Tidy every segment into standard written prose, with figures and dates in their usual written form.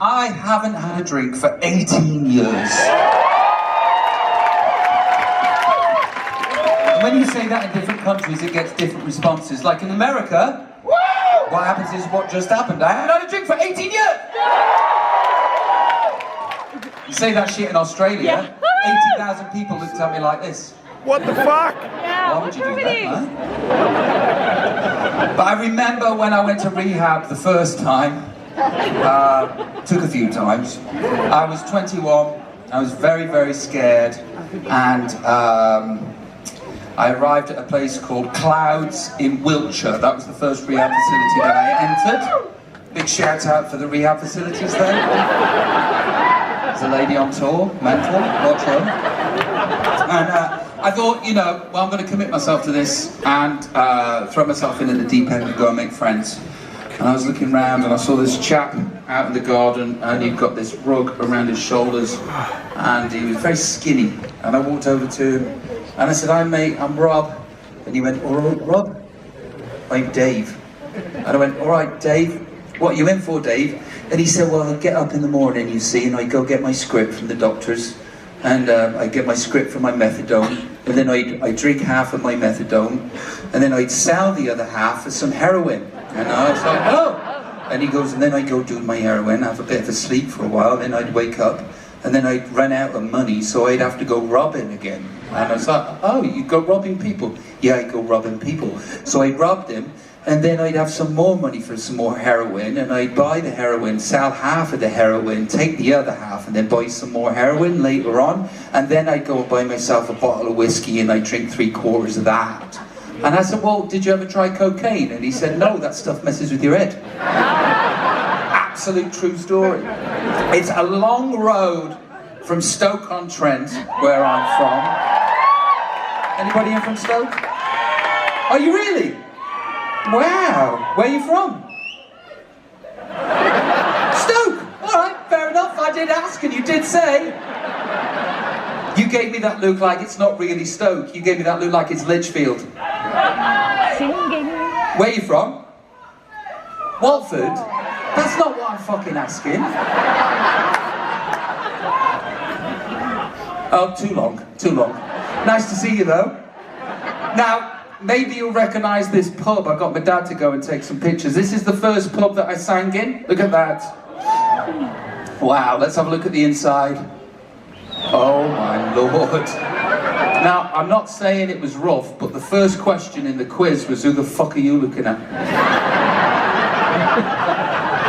I haven't had a drink for 18 years. And when you say that in different countries, it gets different responses. Like in America, what happens is what just happened. I haven't had a drink for 18 years! You say that shit in Australia, 80,000 people looked at me like this. What the fuck? Why would you do that, man? But I remember when I went to rehab the first time, took a few times. I was 21, I was very, very scared, and I arrived at a place called Clouds in Wiltshire. That was the first rehab facility that I entered. Big shout out for the rehab facilities there. There's a lady on tour, mental, watch her. And I thought, you know, well, I'm going to commit myself to this and throw myself in at the deep end and go and make friends. And I was looking around and I saw this chap out in the garden and he'd got this rug around his shoulders and he was very skinny. And I walked over to him and I said, "Hi mate, I'm Rob." And he went, "All right, Rob?" "I'm Dave." And I went, "All right, Dave. What are you in for, Dave?" And he said, "Well, I get up in the morning, you see, and I go get my script from the doctors. And I get my script for my methadone. And then I drink half of my methadone. And then I'd sell the other half for some heroin." And I was like, "Oh." And he goes, "And then I go do my heroin, have a bit of a sleep for a while, then I'd wake up, and then I'd run out of money, so I'd have to go robbing again." And I was like, "Oh, you go robbing people?" "Yeah, I go robbing people." So I robbed him, and then I'd have some more money for some more heroin, and I'd buy the heroin, sell half of the heroin, take the other half, and then buy some more heroin later on, and then I'd go and buy myself a bottle of whiskey, and I'd drink 3/4 of that. And I said, "Well, did you ever try cocaine?" And he said, "No, that stuff messes with your head." Absolute true story. It's a long road from Stoke-on-Trent, where I'm from. Anybody in from Stoke? Are you really? Wow. Where are you from? Stoke. All right, fair enough. I did ask and you did say. You gave me that look like it's not really Stoke. You gave me that look like it's Lichfield. Where are you from? Watford? That's not what I'm fucking asking. Oh, too long, too long. Nice to see you though. Now, maybe you'll recognise this pub. I got my dad to go and take some pictures. This is the first pub that I sang in. Look at that. Wow, let's have a look at the inside. Oh my lord. Now, I'm not saying it was rough, but the first question in the quiz was, "Who the fuck are you looking at?"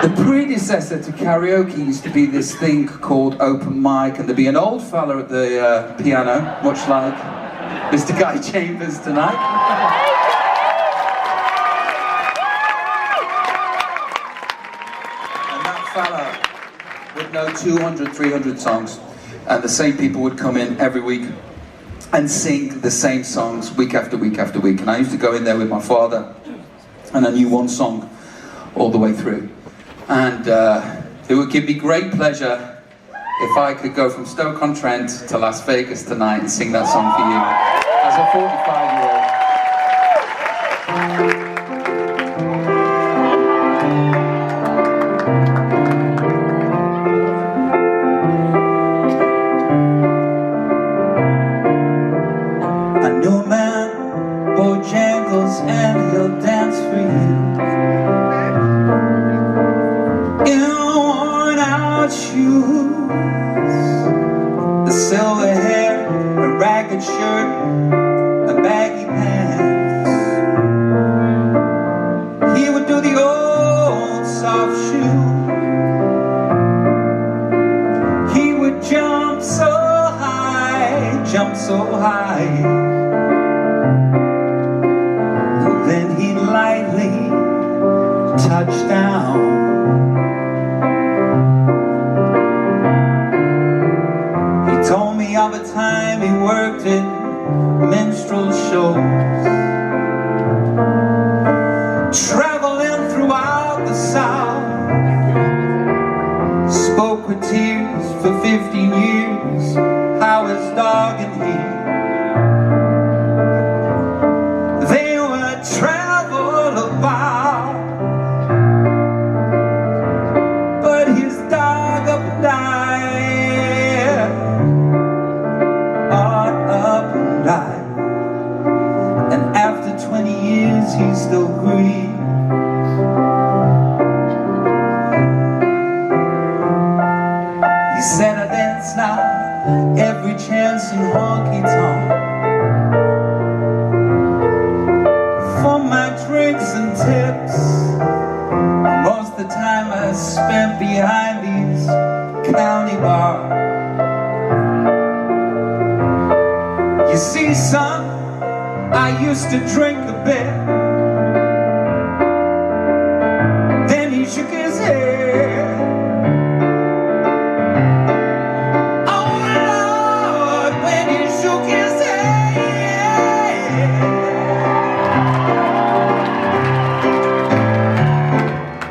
The predecessor to karaoke used to be this thing called open mic, and there'd be an old fella at the piano, much like Mr. Guy Chambers tonight. And that fella would know 200, 300 songs, and the same people would come in every week and sing the same songs week after week after week. And I used to go in there with my father, and I knew one song all the way through. And it would give me great pleasure if I could go from Stoke-on-Trent to Las Vegas tonight and sing that song for you as a 45-year-old. I know a man, Bojangles, and he'll dance for you. Shoes, the silver hair, a ragged shirt, a baggy pants. He would do the old soft shoe. He would jump so high, jump so high. Then he'd lightly touch down. Of a time he worked in minstrel shows, traveling throughout the South, spoke with tears for 15 years, how his dog and he, they would travel about, but said I dance now, every chance in honky-tonk. For my drinks and tips, most of the time I spent behind these county bars. You see, son, I used to drink a bit. Then he shook his head. Oh Lord, when he shook his head.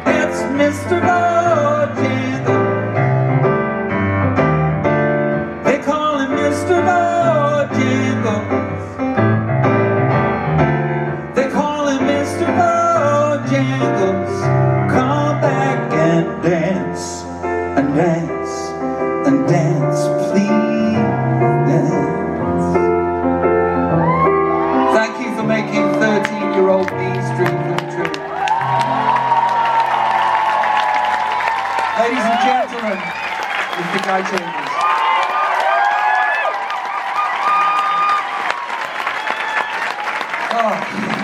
It's Mr. Bojangles. They call him Mr. Bojangles. They call him Mr. Bojangles. Come back and dance, and dance, and dance, please dance. Thank you for making 13-year-old me's dream come true. Ladies and gentlemen, Mr. Bojangles. Oh.